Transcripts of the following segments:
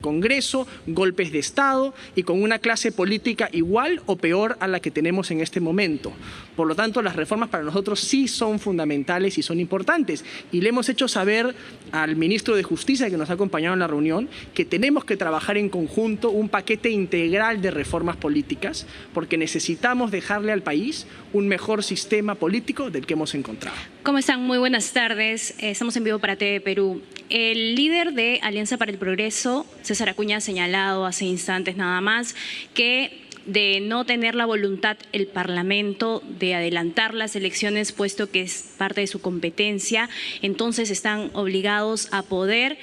Congreso, golpes de Estado y con una clase política igual o peor a la que tenemos en este momento. Por lo tanto, las reformas para nosotros sí son fundamentales y son importantes. Y le hemos hecho saber al ministro de Justicia, que nos ha acompañado en la reunión, que tenemos que trabajar en conjunto un paquete integral de reformas políticas, porque necesitamos dejarle al país un mejor sistema político del que hemos encontrado. ¿Cómo están? Muy buenas tardes. Estamos en vivo para TV Perú. El líder de Alianza para el Progreso, César Acuña, ha señalado hace instantes nada más que de no tener la voluntad el Parlamento de adelantar las elecciones, puesto que es parte de su competencia, entonces están obligados a poder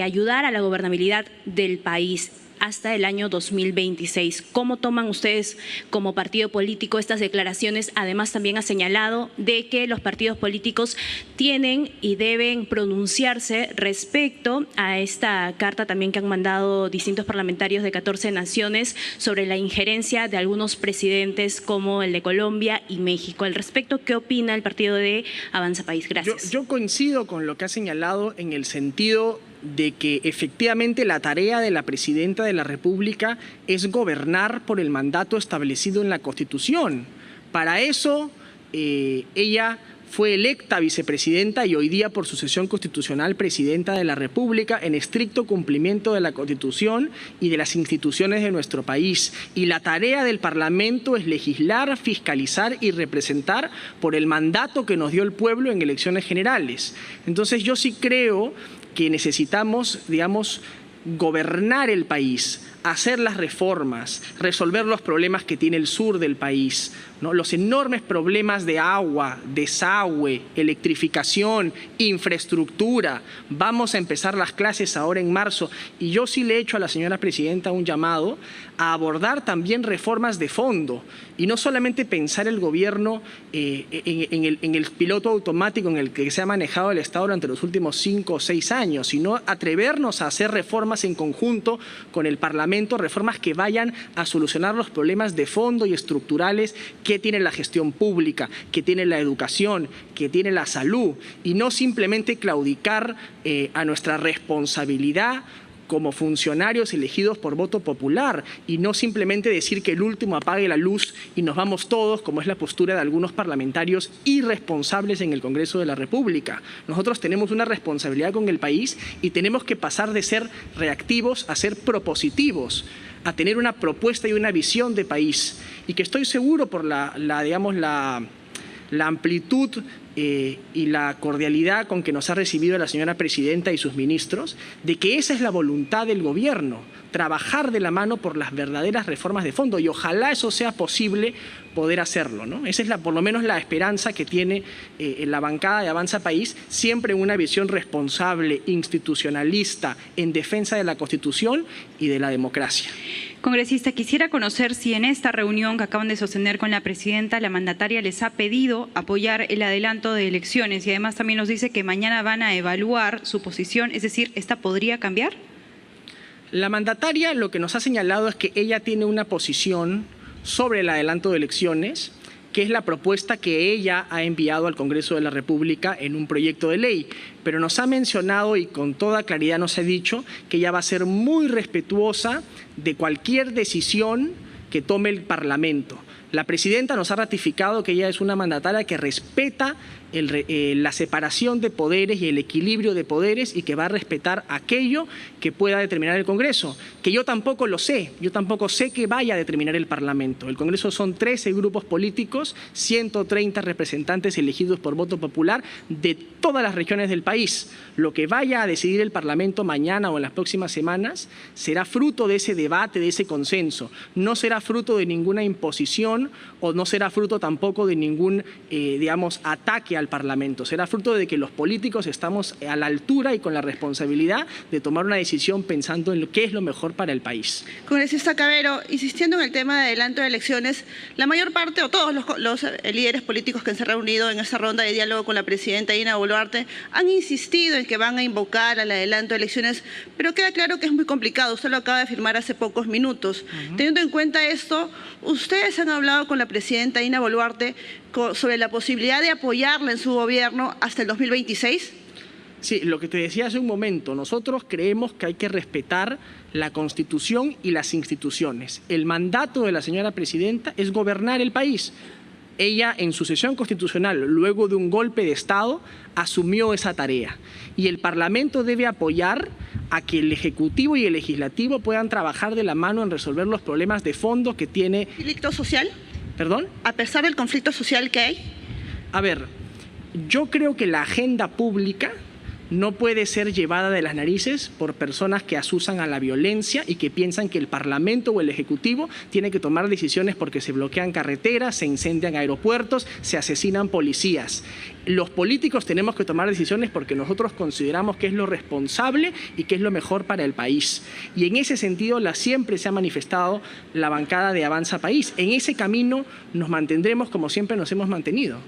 ayudar a la gobernabilidad del país hasta el año 2026. ¿Cómo toman ustedes como partido político estas declaraciones? Además, también ha señalado de que los partidos políticos tienen y deben pronunciarse respecto a esta carta también que han mandado distintos parlamentarios de 14 naciones sobre la injerencia de algunos presidentes como el de Colombia y México. Al respecto, ¿qué opina el partido de Avanza País? Gracias. Yo coincido con lo que ha señalado en el sentido de que efectivamente la tarea de la Presidenta de la República es gobernar por el mandato establecido en la Constitución. Para eso ella fue electa vicepresidenta y hoy día por sucesión constitucional presidenta de la República en estricto cumplimiento de la Constitución y de las instituciones de nuestro país. Y la tarea del Parlamento es legislar, fiscalizar y representar por el mandato que nos dio el pueblo en elecciones generales. Entonces yo sí creo que necesitamos, digamos, gobernar el país, hacer las reformas, resolver los problemas que tiene el sur del país, ¿no? Los enormes problemas de agua, desagüe, electrificación, infraestructura. Vamos a empezar las clases ahora en marzo y yo sí le he hecho a la señora Presidenta un llamado a abordar también reformas de fondo y no solamente pensar el gobierno en el piloto automático en el que se ha manejado el Estado durante los últimos 5 o 6 años, sino atrevernos a hacer reformas en conjunto con el Parlamento, reformas que vayan a solucionar los problemas de fondo y estructurales que tiene la gestión pública, que tiene la educación, que tiene la salud, y no simplemente claudicar a nuestra responsabilidad como funcionarios elegidos por voto popular y no simplemente decir que el último apague la luz y nos vamos todos, como es la postura de algunos parlamentarios irresponsables en el Congreso de la República. Nosotros tenemos una responsabilidad con el país y tenemos que pasar de ser reactivos a ser propositivos, a tener una propuesta y una visión de país. Y que estoy seguro por la amplitud y la cordialidad con que nos ha recibido la señora Presidenta y sus ministros, de que esa es la voluntad del gobierno, trabajar de la mano por las verdaderas reformas de fondo y ojalá eso sea posible poder hacerlo, ¿no? Esa es por lo menos la esperanza que tiene la bancada de Avanza País, siempre en una visión responsable, institucionalista, en defensa de la Constitución y de la democracia. Congresista, quisiera conocer si en esta reunión que acaban de sostener con la Presidenta, la mandataria les ha pedido apoyar el adelanto de elecciones y además también nos dice que mañana van a evaluar su posición, es decir, ¿esta podría cambiar? La mandataria lo que nos ha señalado es que ella tiene una posición sobre el adelanto de elecciones, que es la propuesta que ella ha enviado al Congreso de la República en un proyecto de ley. Pero nos ha mencionado y con toda claridad nos ha dicho que ella va a ser muy respetuosa de cualquier decisión que tome el Parlamento. La Presidenta nos ha ratificado que ella es una mandataria que respeta la separación de poderes y el equilibrio de poderes y que va a respetar aquello que pueda determinar el Congreso, que yo tampoco lo sé, yo tampoco sé que vaya a determinar el Parlamento. El Congreso son 13 grupos políticos, 130 representantes elegidos por voto popular de todas las regiones del país. Lo que vaya a decidir el Parlamento mañana o en las próximas semanas será fruto de ese debate, de ese consenso. No será fruto de ninguna imposición o no será fruto tampoco de ningún, digamos, ataque al Parlamento. Será fruto de que los políticos estamos a la altura y con la responsabilidad de tomar una decisión pensando en qué es lo mejor para el país. Congresista Cabero, insistiendo en el tema de adelanto de elecciones, la mayor parte o todos los líderes políticos que se han reunido en esta ronda de diálogo con la Presidenta Dina Boluarte han insistido en que van a invocar al adelanto de elecciones, pero queda claro que es muy complicado. Usted lo acaba de firmar hace pocos minutos. Teniendo en cuenta esto, ¿ustedes han hablado con la Presidenta Dina Boluarte sobre la posibilidad de apoyarla en su gobierno hasta el 2026? Sí, lo que te decía hace un momento, nosotros creemos que hay que respetar la Constitución y las instituciones. El mandato de la señora presidenta es gobernar el país. Ella, en su sesión constitucional, luego de un golpe de Estado, asumió esa tarea. Y el Parlamento debe apoyar a que el Ejecutivo y el Legislativo puedan trabajar de la mano en resolver los problemas de fondo que tiene... ¿Conflicto social? ¿Perdón? A pesar del conflicto social que hay. A ver, yo creo que la agenda pública no puede ser llevada de las narices por personas que asusan a la violencia y que piensan que el Parlamento o el Ejecutivo tiene que tomar decisiones porque se bloquean carreteras, se incendian aeropuertos, se asesinan policías. Los políticos tenemos que tomar decisiones porque nosotros consideramos que es lo responsable y que es lo mejor para el país. Y en ese sentido siempre se ha manifestado la bancada de Avanza País. En ese camino nos mantendremos como siempre nos hemos mantenido.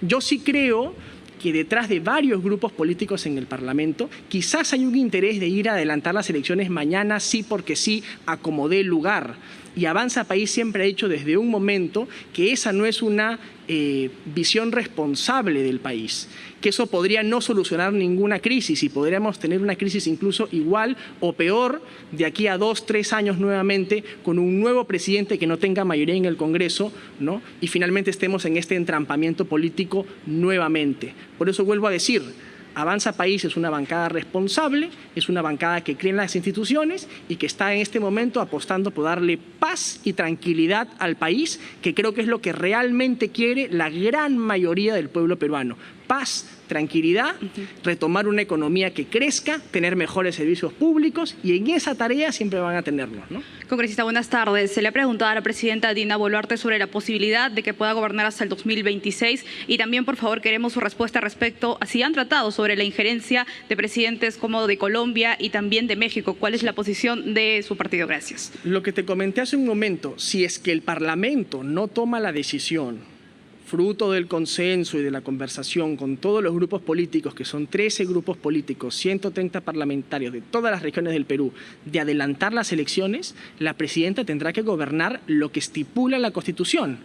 Yo sí creo que detrás de varios grupos políticos en el Parlamento quizás hay un interés de ir a adelantar las elecciones mañana, sí porque sí, acomodé el lugar. Y Avanza País siempre ha dicho desde un momento que esa no es una visión responsable del país, que eso podría no solucionar ninguna crisis y podríamos tener una crisis incluso igual o peor de aquí a 2, 3 años nuevamente con un nuevo presidente que no tenga mayoría en el Congreso, ¿no? Y finalmente estemos en este entrampamiento político nuevamente. Por eso vuelvo a decir, Avanza País es una bancada responsable, es una bancada que cree en las instituciones y que está en este momento apostando por darle paz y tranquilidad al país, que creo que es lo que realmente quiere la gran mayoría del pueblo peruano. Paz, tranquilidad, retomar una economía que crezca, tener mejores servicios públicos y en esa tarea siempre van a tenerlos, ¿no? Congresista, buenas tardes. Se le ha preguntado a la presidenta Dina Boluarte sobre la posibilidad de que pueda gobernar hasta el 2026 y también, por favor, queremos su respuesta respecto a si han tratado sobre la injerencia de presidentes como de Colombia y también de México. ¿Cuál es la posición de su partido? Gracias. Lo que te comenté hace un momento, si es que el Parlamento no toma la decisión fruto del consenso y de la conversación con todos los grupos políticos, que son 13 grupos políticos, 130 parlamentarios de todas las regiones del Perú, de adelantar las elecciones, la presidenta tendrá que gobernar lo que estipula la Constitución.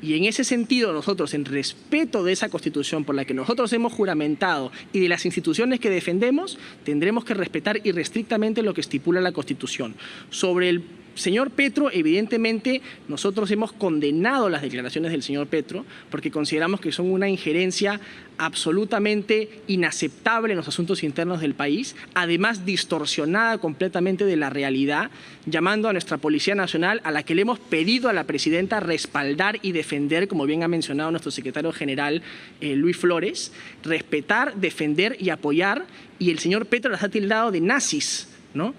Y en ese sentido nosotros, en respeto de esa Constitución por la que nosotros hemos juramentado y de las instituciones que defendemos, tendremos que respetar irrestrictamente lo que estipula la Constitución. Sobre el señor Petro, evidentemente, nosotros hemos condenado las declaraciones del señor Petro porque consideramos que son una injerencia absolutamente inaceptable en los asuntos internos del país, además distorsionada completamente de la realidad, llamando a nuestra Policía Nacional, a la que le hemos pedido a la presidenta respaldar y defender, como bien ha mencionado nuestro secretario general Luis Flores, respetar, defender y apoyar, y el señor Petro las ha tildado de nazis, ¿no?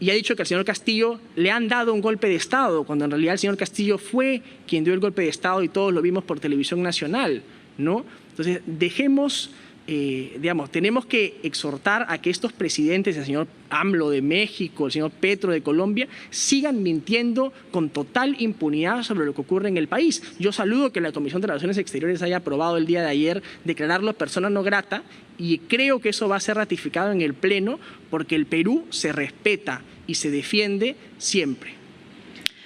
Y ha dicho que al señor Castillo le han dado un golpe de Estado, cuando en realidad el señor Castillo fue quien dio el golpe de Estado y todos lo vimos por televisión nacional, ¿no? Entonces, dejemos, tenemos que exhortar a que estos presidentes, el señor AMLO de México, el señor Petro de Colombia, sigan mintiendo con total impunidad sobre lo que ocurre en el país. Yo saludo que la Comisión de Relaciones Exteriores haya aprobado el día de ayer declararlo persona no grata y creo que eso va a ser ratificado en el Pleno porque el Perú se respeta y se defiende siempre.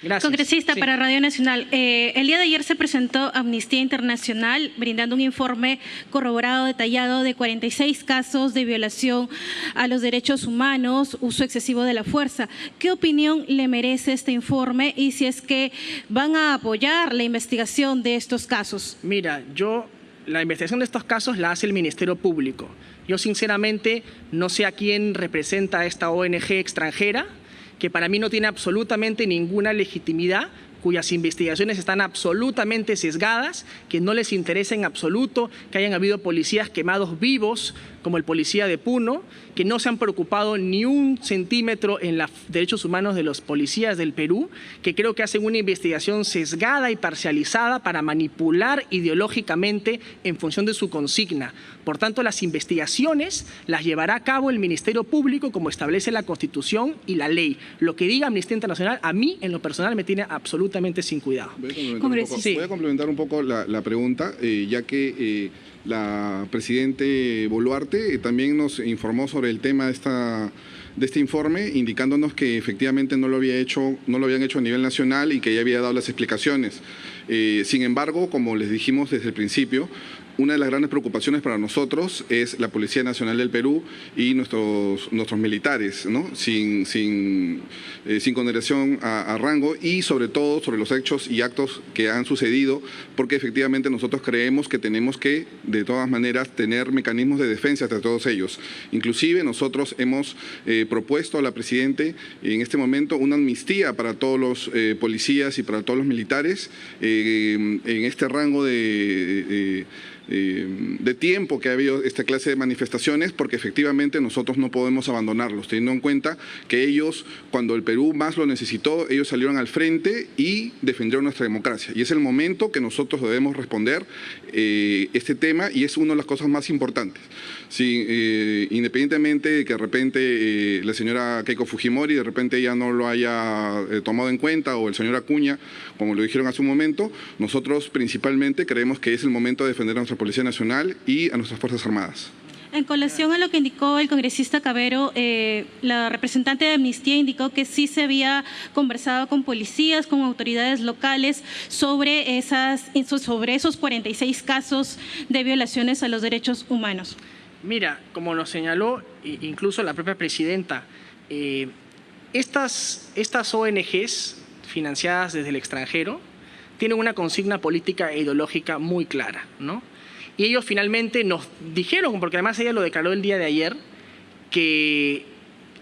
Gracias. Congresista, Sí. para Radio Nacional, el día de ayer se presentó Amnistía Internacional brindando un informe corroborado, detallado de 46 casos de violación a los derechos humanos, uso excesivo de la fuerza. ¿Qué opinión le merece este informe y si es que van a apoyar la investigación de estos casos? Mira, la investigación de estos casos la hace el Ministerio Público. Yo sinceramente no sé a quién representa esta ONG extranjera, que para mí no tiene absolutamente ninguna legitimidad, cuyas investigaciones están absolutamente sesgadas, que no les interesa en absoluto que hayan habido policías quemados vivos, como el policía de Puno, que no se han preocupado ni un centímetro en los derechos humanos de los policías del Perú, que creo que hacen una investigación sesgada y parcializada para manipular ideológicamente en función de su consigna. Por tanto, las investigaciones las llevará a cabo el Ministerio Público como establece la Constitución y la ley. Lo que diga Amnistía Internacional, a mí, en lo personal, me tiene absolutamente sin cuidado. Voy a complementar un poco la pregunta, ya que la presidenta Boluarte también nos informó sobre el tema de este informe, indicándonos que efectivamente no lo habían hecho a nivel nacional y que ya había dado las explicaciones. Sin embargo, como les dijimos desde el principio, una de las grandes preocupaciones para nosotros es la Policía Nacional del Perú y nuestros militares, ¿no? sin consideración a rango y sobre todo sobre los hechos y actos que han sucedido, porque efectivamente nosotros creemos que tenemos que, de todas maneras, tener mecanismos de defensa de todos ellos. Inclusive nosotros hemos propuesto a la Presidente en este momento una amnistía para todos los policías y para todos los militares en este rango de tiempo que ha habido esta clase de manifestaciones, porque efectivamente nosotros no podemos abandonarlos, teniendo en cuenta que ellos, cuando el Perú más lo necesitó, ellos salieron al frente y defendieron nuestra democracia. Y es el momento que nosotros debemos responder este tema, y es una de las cosas más importantes. Sí, independientemente de que de repente la señora Keiko Fujimori de repente ya no lo haya tomado en cuenta, o el señor Acuña, como lo dijeron hace un momento, nosotros principalmente creemos que es el momento de defender a nuestra Policía Nacional y a nuestras Fuerzas Armadas. En colación a lo que indicó el congresista Cabero, la representante de Amnistía indicó que sí se había conversado con policías, con autoridades locales sobre esos 46 casos de violaciones a los derechos humanos. Mira, como nos señaló incluso la propia presidenta, estas ONGs financiadas desde el extranjero tienen una consigna política e ideológica muy clara, ¿no? Y ellos finalmente nos dijeron, porque además ella lo declaró el día de ayer, que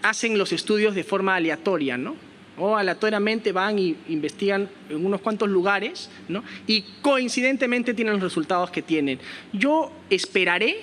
hacen los estudios de forma aleatoria, ¿no? O aleatoriamente van y investigan en unos cuantos lugares, ¿no? Y coincidentemente tienen los resultados que tienen. Yo esperaré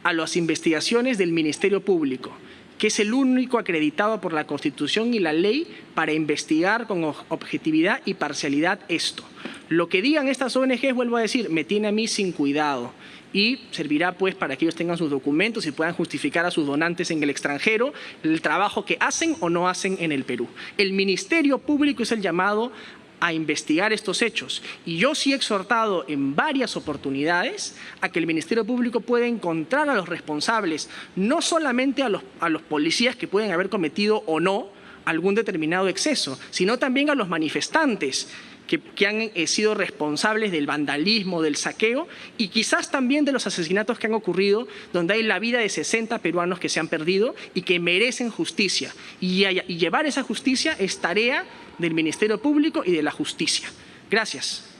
a las investigaciones del Ministerio Público, que es el único acreditado por la Constitución y la ley para investigar con objetividad y parcialidad esto. Lo que digan estas ONGs, vuelvo a decir, me tiene a mí sin cuidado, y servirá pues para que ellos tengan sus documentos y puedan justificar a sus donantes en el extranjero el trabajo que hacen o no hacen en el Perú. El Ministerio Público es el llamado a investigar estos hechos, y yo sí he exhortado en varias oportunidades a que el Ministerio Público pueda encontrar a los responsables, no solamente a los policías que pueden haber cometido o no algún determinado exceso, sino también a los manifestantes que han sido responsables del vandalismo, del saqueo, y quizás también de los asesinatos que han ocurrido, donde hay la vida de 60 peruanos que se han perdido y que merecen justicia. Y llevar esa justicia es tarea del Ministerio Público y de la justicia. Gracias.